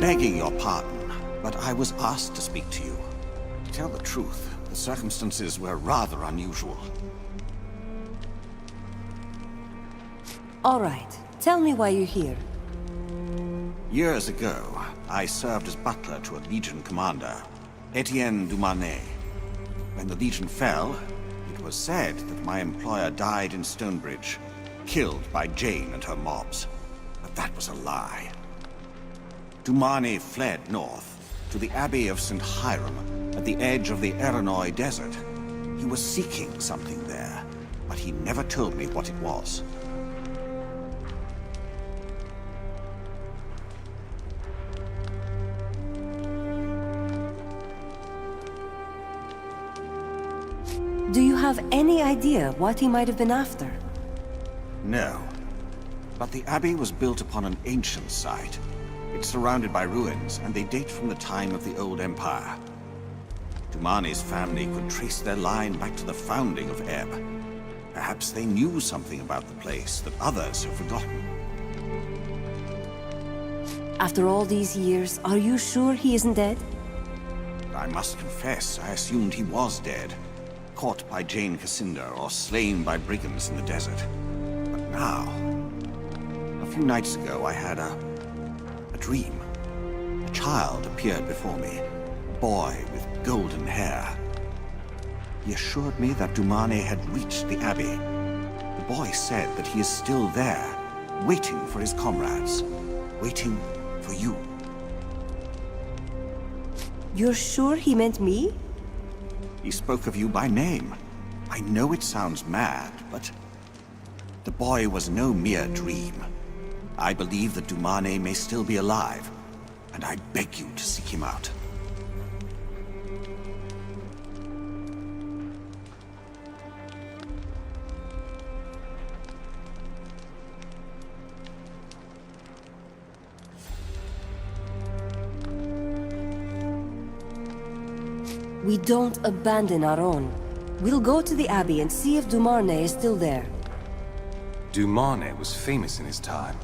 begging your pardon, but I was asked to speak to you. To tell the truth, the circumstances were rather unusual. All right. Tell me why you're here. Years ago, I served as butler to a Legion commander, Etienne Dumarnet. When the Legion fell, it was said that my employer died in Stonebridge, killed by Jane and her mobs. But that was a lie. Dumarnet fled north, to the Abbey of St. Hiram, at the edge of the Erinoy Desert. He was seeking something there, but he never told me what it was. Do you have any idea what he might have been after? No. But the Abbey was built upon an ancient site. It's surrounded by ruins, and they date from the time of the Old Empire. Dumarnet's family could trace their line back to the founding of Ebb. Perhaps they knew something about the place that others have forgotten. After all these years, are you sure he isn't dead? I must confess, I assumed he was dead. Caught by Jane Cassinda or slain by brigands in the desert. But now... A few nights ago, I had a dream. A child appeared before me. A boy with golden hair. He assured me that Dumarnet had reached the Abbey. The boy said that he is still there, waiting for his comrades. Waiting for you. You're sure he meant me? He spoke of you by name. I know it sounds mad, but... The boy was no mere dream. I believe that Dumarnet may still be alive, and I beg you to seek him out. We don't abandon our own. We'll go to the Abbey and see if Dumarnet is still there. Dumarnet was famous in his time.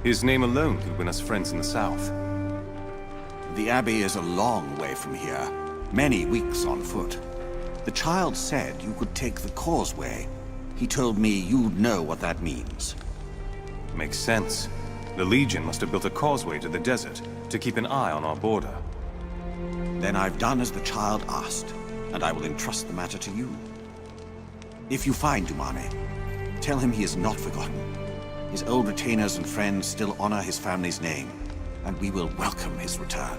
His name alone could win us friends in the south. The Abbey is a long way from here, many weeks on foot. The child said you could take the causeway. He told me you'd know what that means. Makes sense. The Legion must have built a causeway to the desert to keep an eye on our border. Then I've done as the child asked, and I will entrust the matter to you. If you find Dumarnet, tell him he is not forgotten. His old retainers and friends still honor his family's name, and we will welcome his return.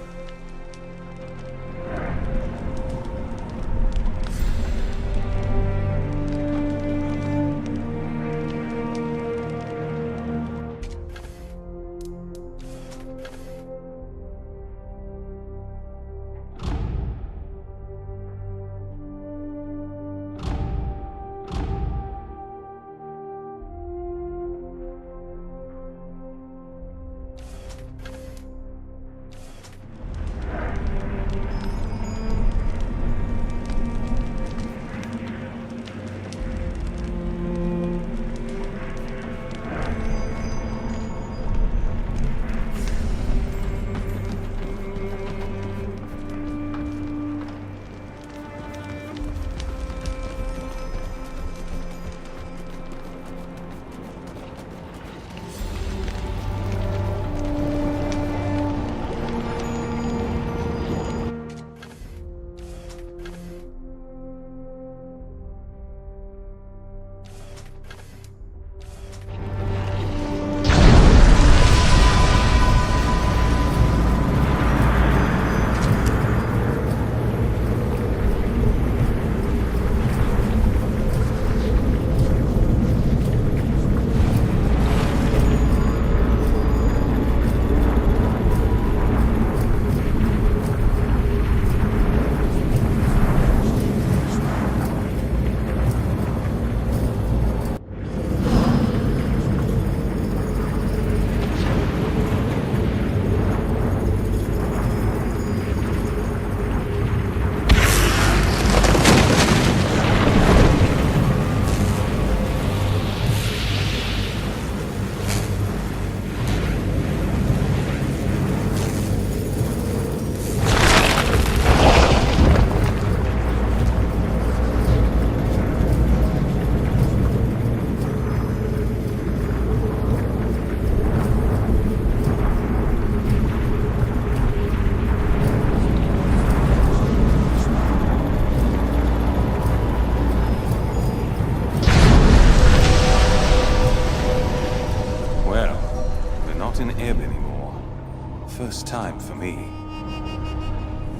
first time for me.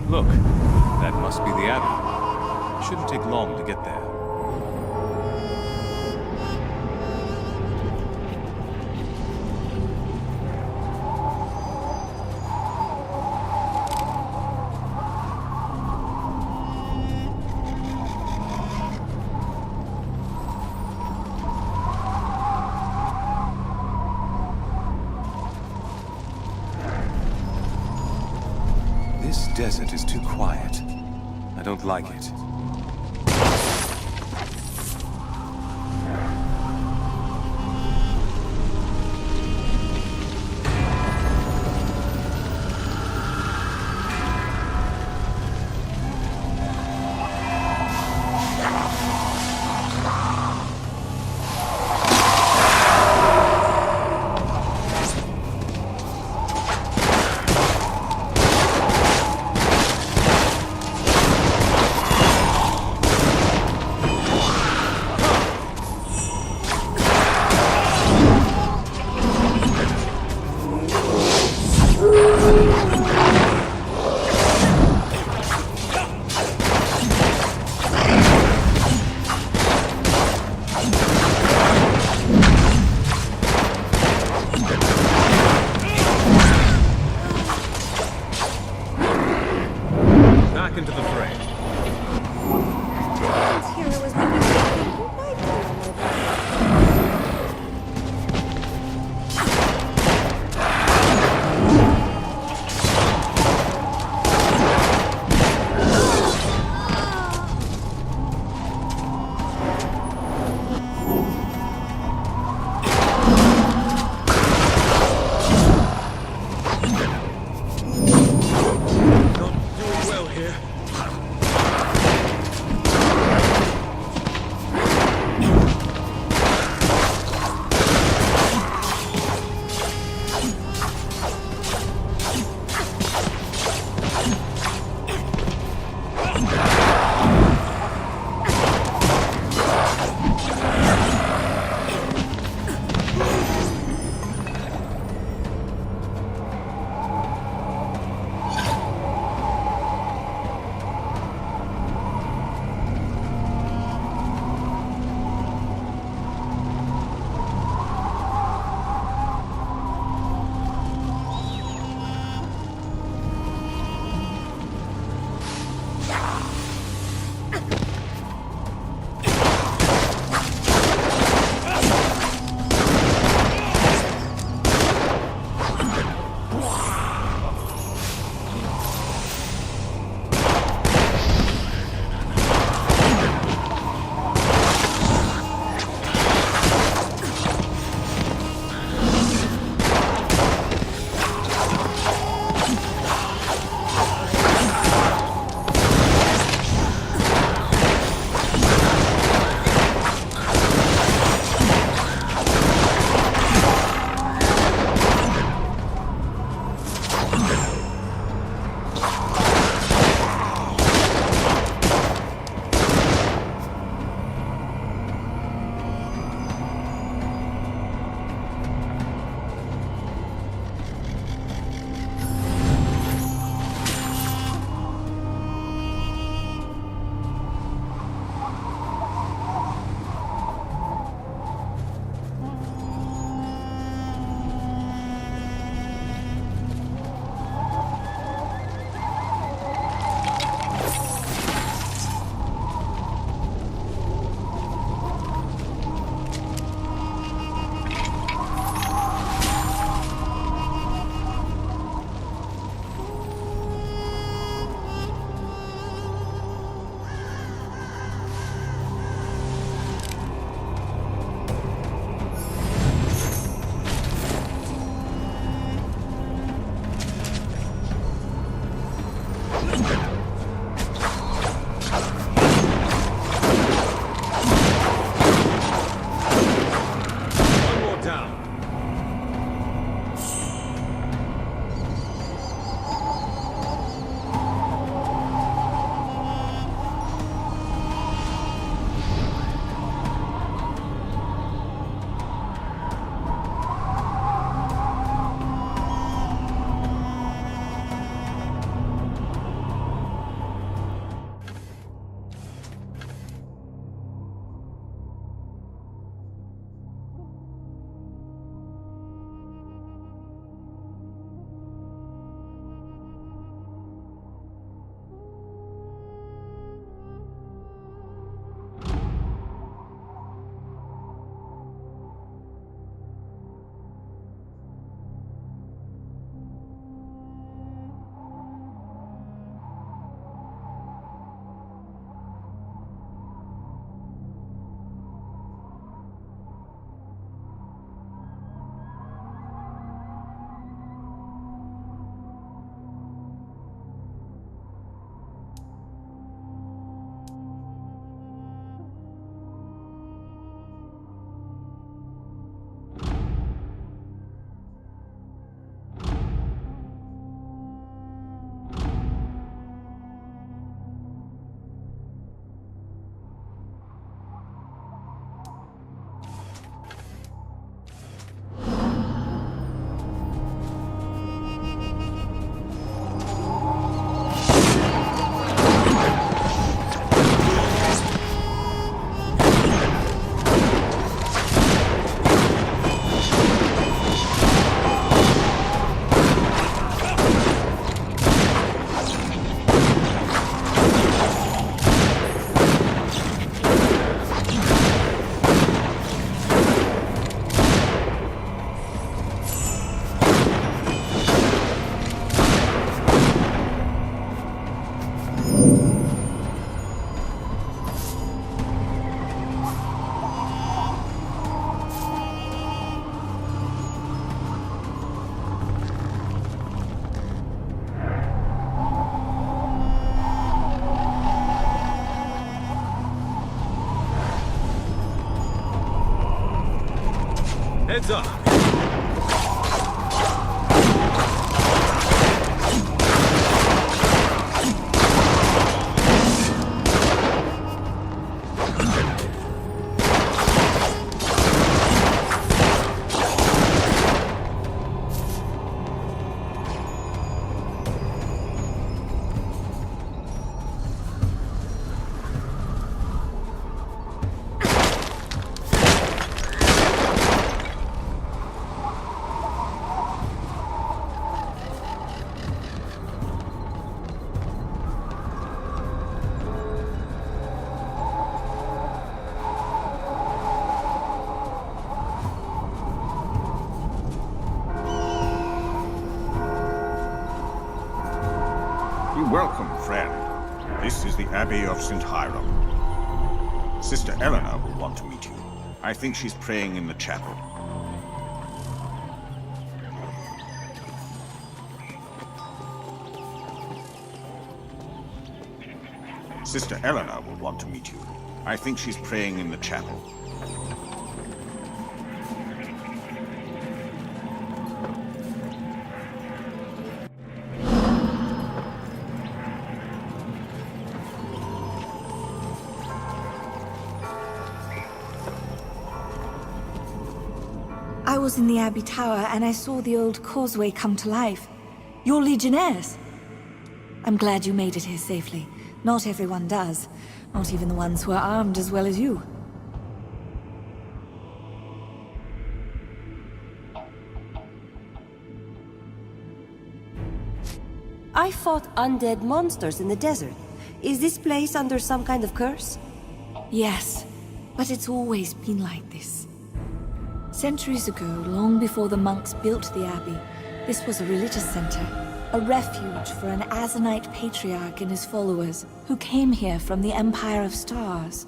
Look, that must be the Abbey. It shouldn't take long to get there. This desert is too quiet. I don't like it. Heads up. Welcome, friend. This is the Abbey of St. Hiram. Sister Eleanor will want to meet you. I think she's praying in the chapel. Sister Eleanor will want to meet you. I think she's praying in the chapel. I was in the Abbey Tower and I saw the old causeway come to life. You're Legionnaires. I'm glad you made it here safely. Not everyone does. Not even the ones who are armed as well as you. I fought undead monsters in the desert. Is this place under some kind of curse? Yes, but it's always been like this. Centuries ago, long before the monks built the abbey, this was a religious center, a refuge for an Azanite patriarch and his followers who came here from the Empire of Stars.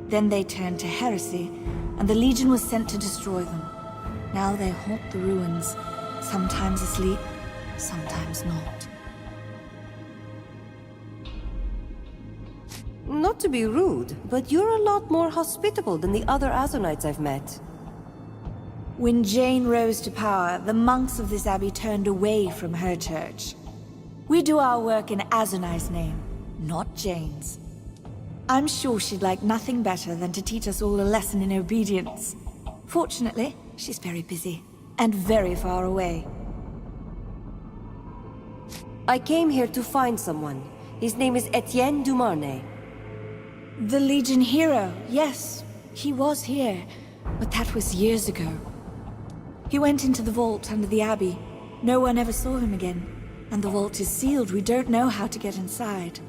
Then they turned to heresy, and the Legion was sent to destroy them. Now they haunt the ruins, sometimes asleep, sometimes not. Not to be rude, but you're a lot more hospitable than the other Azanites I've met. When Jane rose to power, the monks of this abbey turned away from her church. We do our work in Azanai's name, not Jane's. I'm sure she'd like nothing better than to teach us all a lesson in obedience. Fortunately, she's very busy, and very far away. I came here to find someone. His name is Etienne Dumarnay. The Legion hero, yes. He was here, but that was years ago. He went into the vault under the abbey. No one ever saw him again. And the vault is sealed. We don't know how to get inside.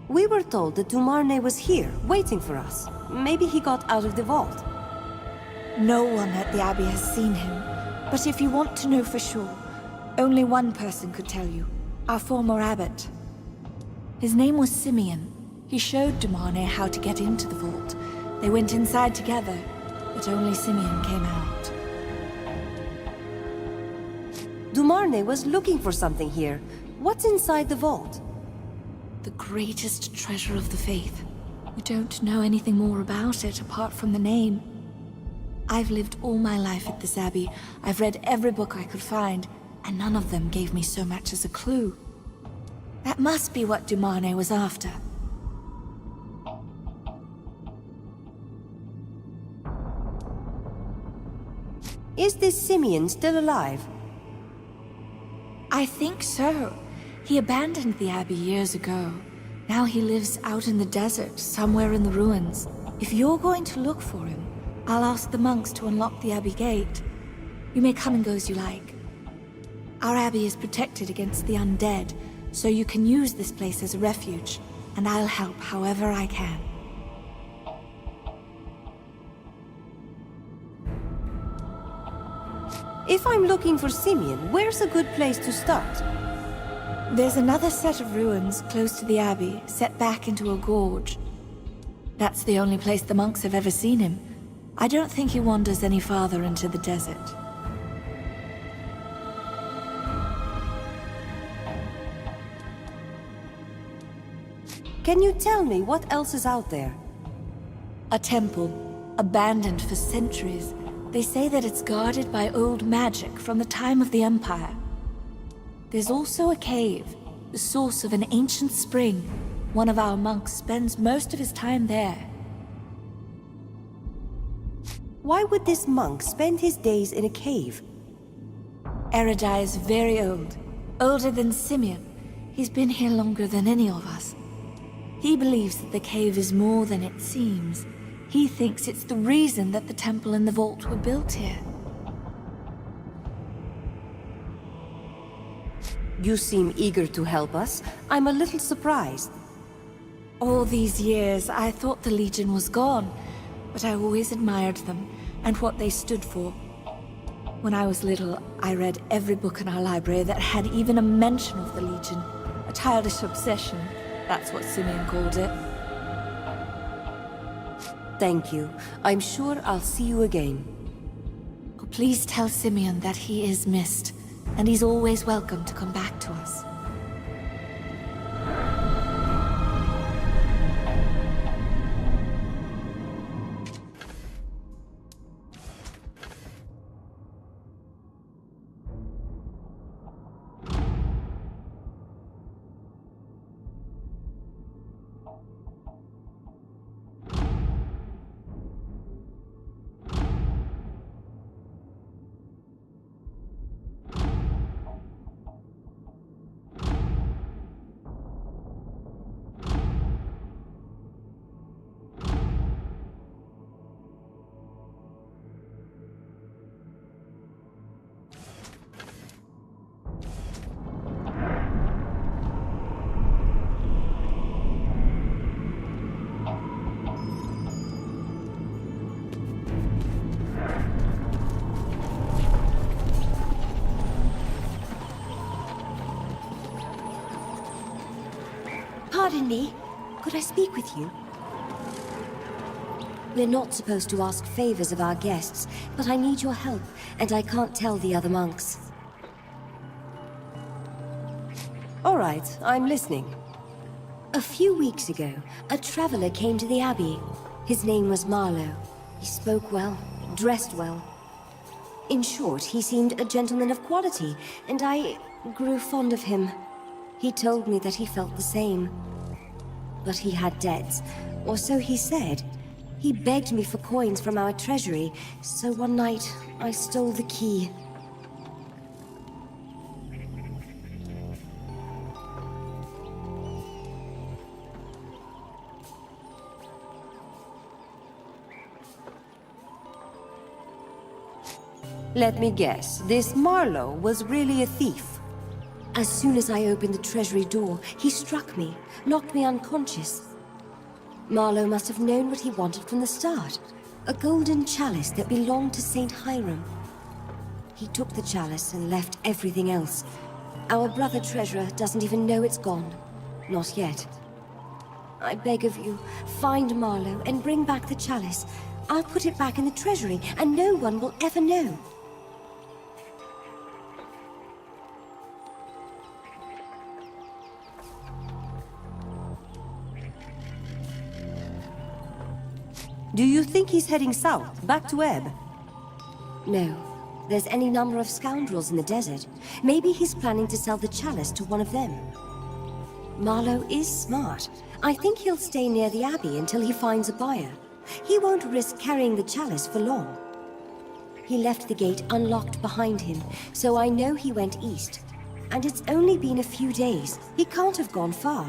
We were told that Dumarnay was here, waiting for us. Maybe he got out of the vault. No one at the abbey has seen him. But if you want to know for sure, only one person could tell you. Our former abbot. His name was Simeon. He showed Dumarnay how to get into the vault. They went inside together, but only Simeon came out. Dumarnay was looking for something here. What's inside the vault? The greatest treasure of the faith. We don't know anything more about it apart from the name. I've lived all my life at this abbey. I've read every book I could find, and none of them gave me so much as a clue. That must be what Dumarnay was after. Is this Simeon still alive? I think so. He abandoned the abbey years ago. Now he lives out in the desert, somewhere in the ruins. If you're going to look for him, I'll ask the monks to unlock the abbey gate. You may come and go as you like. Our abbey is protected against the undead, so you can use this place as a refuge, and I'll help however I can. If I'm looking for Simeon, where's a good place to start? There's another set of ruins close to the abbey, set back into a gorge. That's the only place the monks have ever seen him. I don't think he wanders any farther into the desert. Can you tell me what else is out there? A temple, abandoned for centuries. They say that it's guarded by old magic from the time of the Empire. There's also a cave, the source of an ancient spring. One of our monks spends most of his time there. Why would this monk spend his days in a cave? Eridai is very old, older than Simeon. He's been here longer than any of us. He believes that the cave is more than it seems. He thinks it's the reason that the temple and the vault were built here. You seem eager to help us. I'm a little surprised. All these years, I thought the Legion was gone, but I always admired them and what they stood for. When I was little, I read every book in our library that had even a mention of the Legion. A childish obsession, that's what Simeon called it. Thank you. I'm sure I'll see you again. Oh, please tell Simeon that he is missed, and he's always welcome to come back to us. Pardon me. Could I speak with you? We're not supposed to ask favors of our guests, but I need your help, and I can't tell the other monks. All right, I'm listening. A few weeks ago, a traveler came to the Abbey. His name was Marlowe. He spoke well, dressed well. In short, he seemed a gentleman of quality, and I grew fond of him. He told me that he felt the same. But he had debts, or so he said. He begged me for coins from our treasury, so one night I stole the key. Let me guess, this Marlowe was really a thief. As soon as I opened the treasury door, he struck me, knocked me unconscious. Marlowe must have known what he wanted from the start. A golden chalice that belonged to Saint Hiram. He took the chalice and left everything else. Our brother treasurer doesn't even know it's gone. Not yet. I beg of you, find Marlowe and bring back the chalice. I'll put it back in the treasury, and no one will ever know. Do you think he's heading south, back to Ebb? No. There's any number of scoundrels in the desert. Maybe he's planning to sell the chalice to one of them. Marlowe is smart. I think he'll stay near the Abbey until he finds a buyer. He won't risk carrying the chalice for long. He left the gate unlocked behind him, so I know he went east. And it's only been a few days. He can't have gone far.